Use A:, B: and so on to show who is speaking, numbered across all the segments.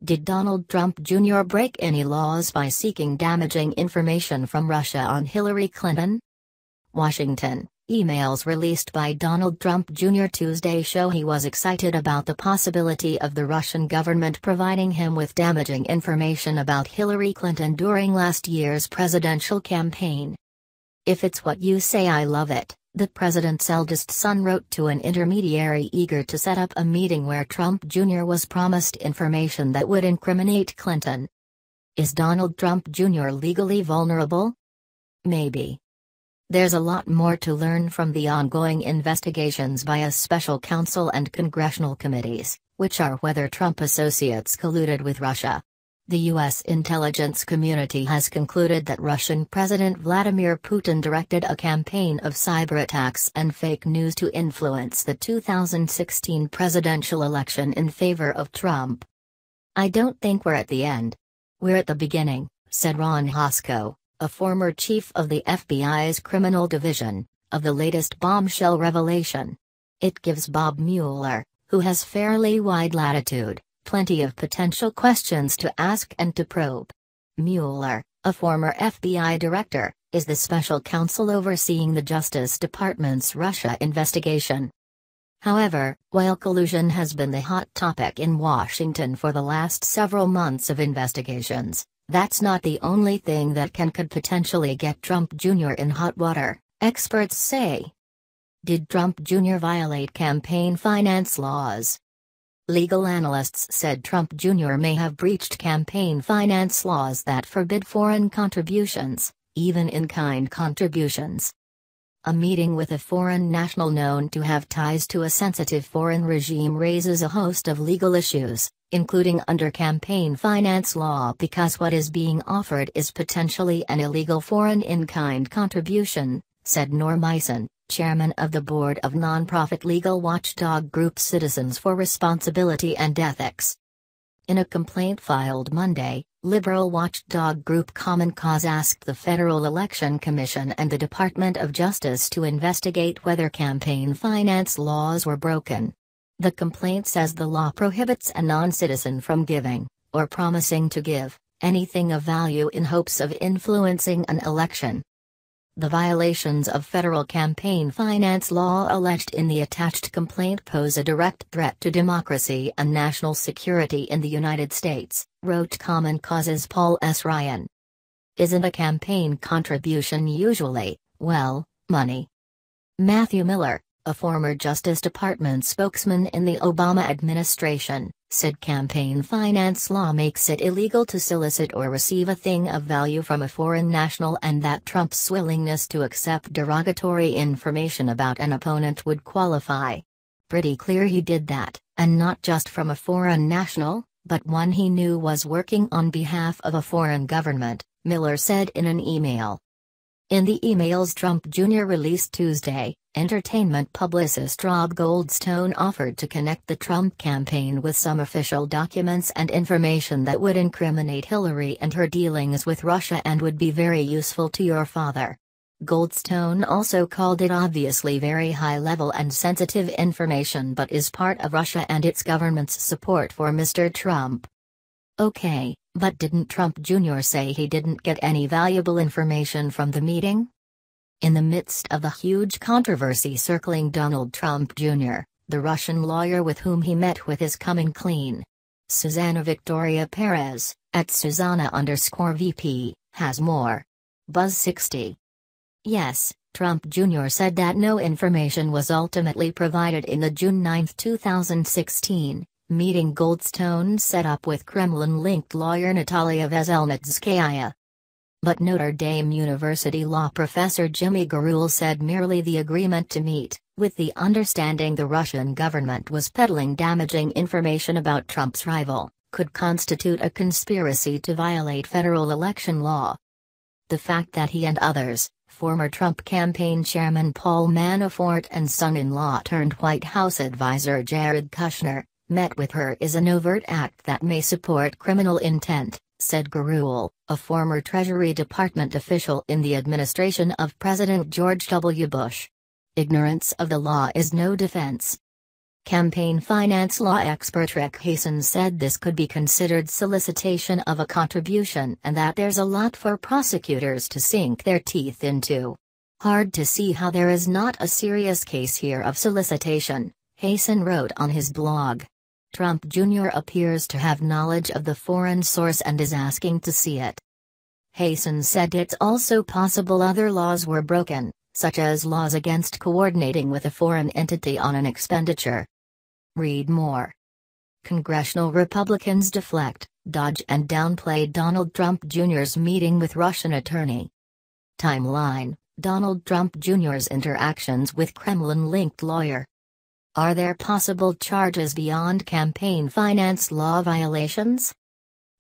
A: Did Donald Trump Jr. break any laws by seeking damaging information from Russia on Hillary Clinton? Washington. Emails released by Donald Trump Jr. Tuesday show he was excited about the possibility of the Russian government providing him with damaging information about Hillary Clinton during last year's presidential campaign. "If it's what you say, I love it," the president's eldest son wrote to an intermediary eager to set up a meeting where Trump Jr. was promised information that would incriminate Clinton. Is Donald Trump Jr. legally vulnerable? Maybe. There's a lot more to learn from the ongoing investigations by a special counsel and congressional committees, which are whether Trump associates colluded with Russia. The U.S. intelligence community has concluded that Russian President Vladimir Putin directed a campaign of cyberattacks and fake news to influence the 2016 presidential election in favor of Trump. "I don't think we're at the end. We're at the beginning," said Ron Hosko, a former chief of the FBI's criminal division, of the latest bombshell revelation. It gives Bob Mueller, who has fairly wide latitude, plenty of potential questions to ask and to probe. Mueller, a former FBI director, is the special counsel overseeing the Justice Department's Russia investigation. However, while collusion has been the hot topic in Washington for the last several months of investigations, that's not the only thing that could potentially get Trump Jr. in hot water, experts say. Did Trump Jr. violate campaign finance laws? Legal analysts said Trump Jr. may have breached campaign finance laws that forbid foreign contributions, even in-kind contributions. A meeting with a foreign national known to have ties to a sensitive foreign regime raises a host of legal issues, including under campaign finance law, because what is being offered is potentially an illegal foreign in-kind contribution, said Norm Eisen, chairman of the board of nonprofit legal watchdog group Citizens for Responsibility and Ethics. In a complaint filed Monday, liberal watchdog group Common Cause asked the Federal Election Commission and the Department of Justice to investigate whether campaign finance laws were broken. The complaint says the law prohibits a non-citizen from giving, or promising to give, anything of value in hopes of influencing an election. The violations of federal campaign finance law alleged in the attached complaint pose a direct threat to democracy and national security in the United States, wrote Common Cause's Paul S. Ryan. Isn't a campaign contribution usually, well, money? Matthew Miller, a former Justice Department spokesman in the Obama administration, said campaign finance law makes it illegal to solicit or receive a thing of value from a foreign national, and that Trump's willingness to accept derogatory information about an opponent would qualify. Pretty clear he did that, and not just from a foreign national, but one he knew was working on behalf of a foreign government, Miller said in an email. In the emails Trump Jr. released Tuesday, entertainment publicist Rob Goldstone offered to connect the Trump campaign with some official documents and information that would incriminate Hillary and her dealings with Russia and would be very useful to your father. Goldstone also called it obviously very high-level and sensitive information, but is part of Russia and its government's support for Mr. Trump. Okay, but didn't Trump Jr. say he didn't get any valuable information from the meeting? In the midst of the huge controversy circling Donald Trump Jr., the Russian lawyer with whom he met with is coming clean. Susanna Victoria Perez, at Susanna_VP, has more. Buzz 60. Yes, Trump Jr. said that no information was ultimately provided in the June 9, 2016, meeting Goldstone set up with Kremlin-linked lawyer Natalia Veselnitskaya. But Notre Dame University law professor Jimmy Garul said merely the agreement to meet, with the understanding the Russian government was peddling damaging information about Trump's rival, could constitute a conspiracy to violate federal election law. The fact that he and others, former Trump campaign chairman Paul Manafort and son-in-law turned White House advisor Jared Kushner, met with her is an overt act that may support criminal intent, said Garul, a former Treasury Department official in the administration of President George W. Bush. Ignorance of the law is no defense. Campaign finance law expert Rick Hasen said this could be considered solicitation of a contribution and that there's a lot for prosecutors to sink their teeth into. Hard to see how there is not a serious case here of solicitation, Hasen wrote on his blog. Trump Jr. appears to have knowledge of the foreign source and is asking to see it. Hasen said it's also possible other laws were broken, such as laws against coordinating with a foreign entity on an expenditure. Read more. Congressional Republicans deflect, dodge and downplay Donald Trump Jr.'s meeting with Russian attorney. Timeline: Donald Trump Jr.'s interactions with Kremlin-linked lawyer. Are there possible charges beyond campaign finance law violations?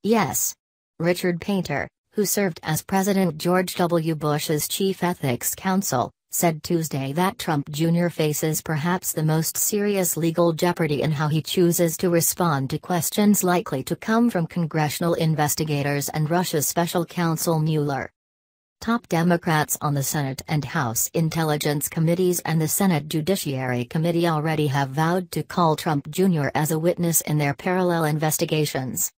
A: Yes. Richard Painter, who served as President George W. Bush's chief ethics counsel, said Tuesday that Trump Jr. faces perhaps the most serious legal jeopardy in how he chooses to respond to questions likely to come from congressional investigators and Russia's special counsel Mueller. Top Democrats on the Senate and House Intelligence Committees and the Senate Judiciary Committee already have vowed to call Trump Jr. as a witness in their parallel investigations.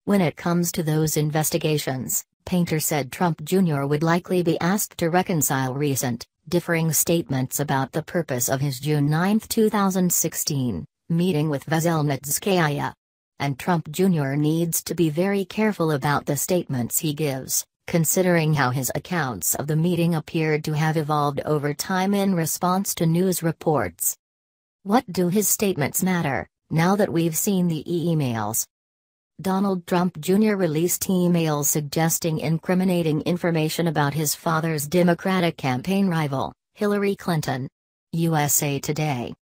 A: When it comes to those investigations, Painter said Trump Jr. would likely be asked to reconcile recent, differing statements about the purpose of his June 9, 2016, meeting with Veselnitskaya. And Trump Jr. needs to be very careful about the statements he gives, considering how his accounts of the meeting appeared to have evolved over time in response to news reports. What do his statements matter, now that we've seen the emails? Donald Trump Jr. released emails suggesting incriminating information about his father's Democratic campaign rival, Hillary Clinton. USA Today.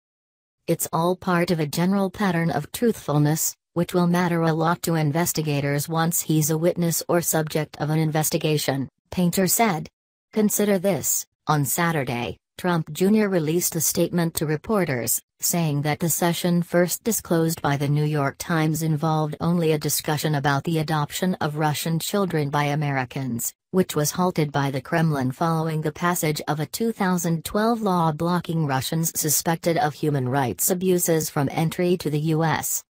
A: It's all part of a general pattern of truthfulness, which will matter a lot to investigators once he's a witness or subject of an investigation, Painter said. Consider this: on Saturday, Trump Jr. released a statement to reporters, saying that the session first disclosed by the New York Times involved only a discussion about the adoption of Russian children by Americans, which was halted by the Kremlin following the passage of a 2012 law blocking Russians suspected of human rights abuses from entry to the U.S.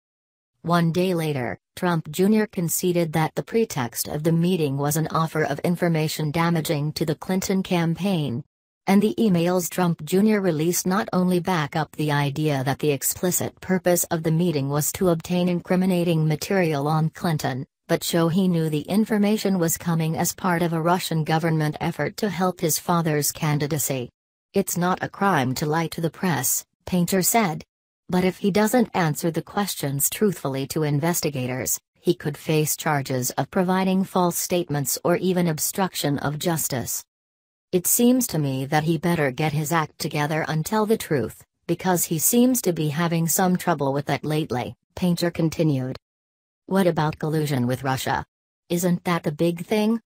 A: One day later, Trump Jr. conceded that the pretext of the meeting was an offer of information damaging to the Clinton campaign. And the emails Trump Jr. released not only back up the idea that the explicit purpose of the meeting was to obtain incriminating material on Clinton, but show he knew the information was coming as part of a Russian government effort to help his father's candidacy. It's not a crime to lie to the press, Painter said. But if he doesn't answer the questions truthfully to investigators, he could face charges of providing false statements or even obstruction of justice. It seems to me that he better get his act together and tell the truth, because he seems to be having some trouble with that lately, Painter continued. What about collusion with Russia? Isn't that the big thing?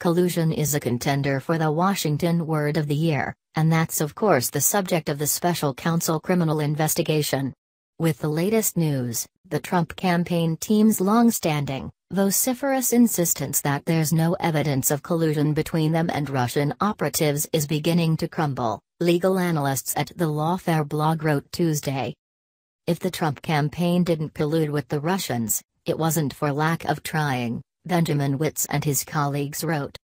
A: Collusion is a contender for the Washington Word of the Year, and that's of course the subject of the special counsel criminal investigation. With the latest news, the Trump campaign team's long-standing, vociferous insistence that there's no evidence of collusion between them and Russian operatives is beginning to crumble, legal analysts at the Lawfare blog wrote Tuesday. If the Trump campaign didn't collude with the Russians, it wasn't for lack of trying, Benjamin Witz and his colleagues wrote.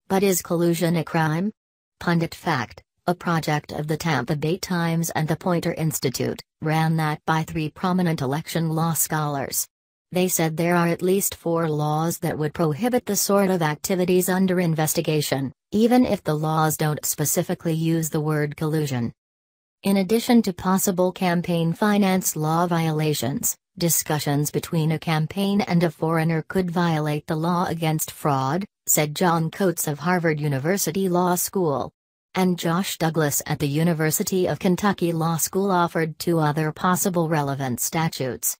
A: But is collusion a crime? Pundit Fact, a project of the Tampa Bay Times and the Poynter Institute, ran that by 3 prominent election law scholars. They said there are at least 4 laws that would prohibit the sort of activities under investigation, even if the laws don't specifically use the word collusion. In addition to possible campaign finance law violations, discussions between a campaign and a foreigner could violate the law against fraud, said John Coates of Harvard University Law School. And Josh Douglas at the University of Kentucky Law School offered 2 other possible relevant statutes.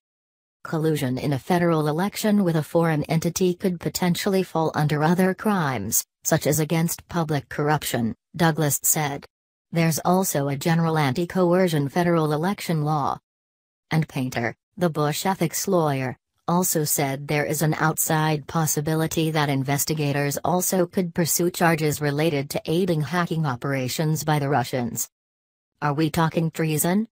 A: Collusion in a federal election with a foreign entity could potentially fall under other crimes, such as against public corruption, Douglas said. There's also a general anti-coercion federal election law. And Painter, the Bush ethics lawyer, also said there is an outside possibility that investigators also could pursue charges related to aiding hacking operations by the Russians. Are we talking treason?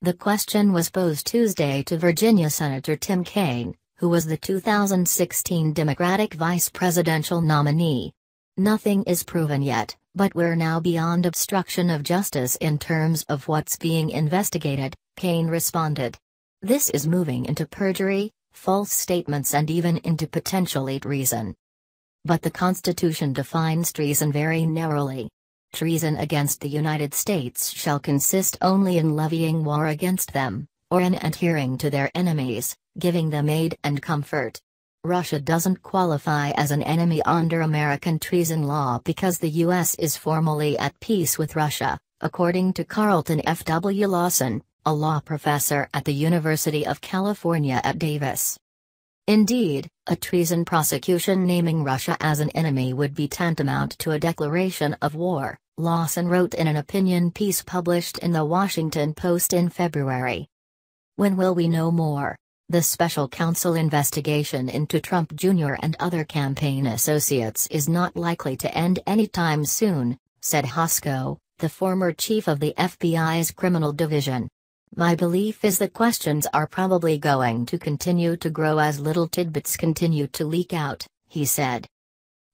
A: The question was posed Tuesday to Virginia Senator Tim Kaine, who was the 2016 Democratic vice presidential nominee. Nothing is proven yet, but we're now beyond obstruction of justice in terms of what's being investigated, Kaine responded. This is moving into perjury, false statements, and even into potentially treason. But the Constitution defines treason very narrowly. Treason against the United States shall consist only in levying war against them, or in adhering to their enemies, giving them aid and comfort. Russia doesn't qualify as an enemy under American treason law because the U.S. is formally at peace with Russia, according to Carlton F. W. Lawson, a law professor at the University of California at Davis. Indeed, a treason prosecution naming Russia as an enemy would be tantamount to a declaration of war, Lawson wrote in an opinion piece published in the Washington Post in February. When will we know more? The special counsel investigation into Trump Jr. and other campaign associates is not likely to end anytime soon, said Hosko, the former chief of the FBI's criminal division. My belief is that questions are probably going to continue to grow as little tidbits continue to leak out, he said.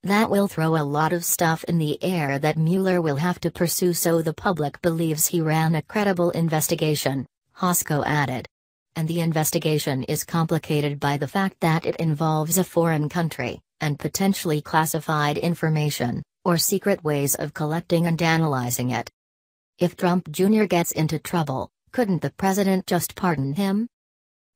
A: That will throw a lot of stuff in the air that Mueller will have to pursue so the public believes he ran a credible investigation, Hosko added. And the investigation is complicated by the fact that it involves a foreign country, and potentially classified information, or secret ways of collecting and analyzing it. If Trump Jr. gets into trouble, couldn't the president just pardon him?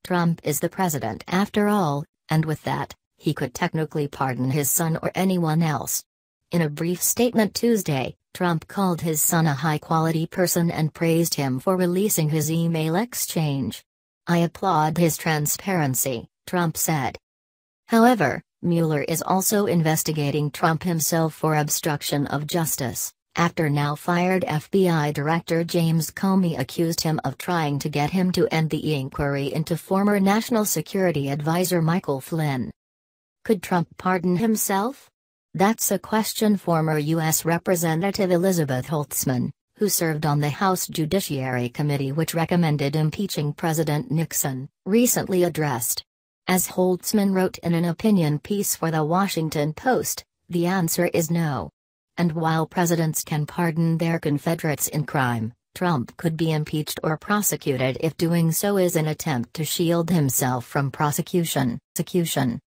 A: Trump is the president after all, and with that, he could technically pardon his son or anyone else. In a brief statement Tuesday, Trump called his son a high-quality person and praised him for releasing his email exchange. I applaud his transparency, Trump said. However, Mueller is also investigating Trump himself for obstruction of justice, after now-fired FBI Director James Comey accused him of trying to get him to end the inquiry into former National Security Advisor Michael Flynn. Could Trump pardon himself? That's a question former U.S. Representative Elizabeth Holtzman, who served on the House Judiciary Committee which recommended impeaching President Nixon, recently addressed. As Holtzman wrote in an opinion piece for the Washington Post, the answer is no. And while presidents can pardon their confederates in crime, Trump could be impeached or prosecuted if doing so is an attempt to shield himself from prosecution.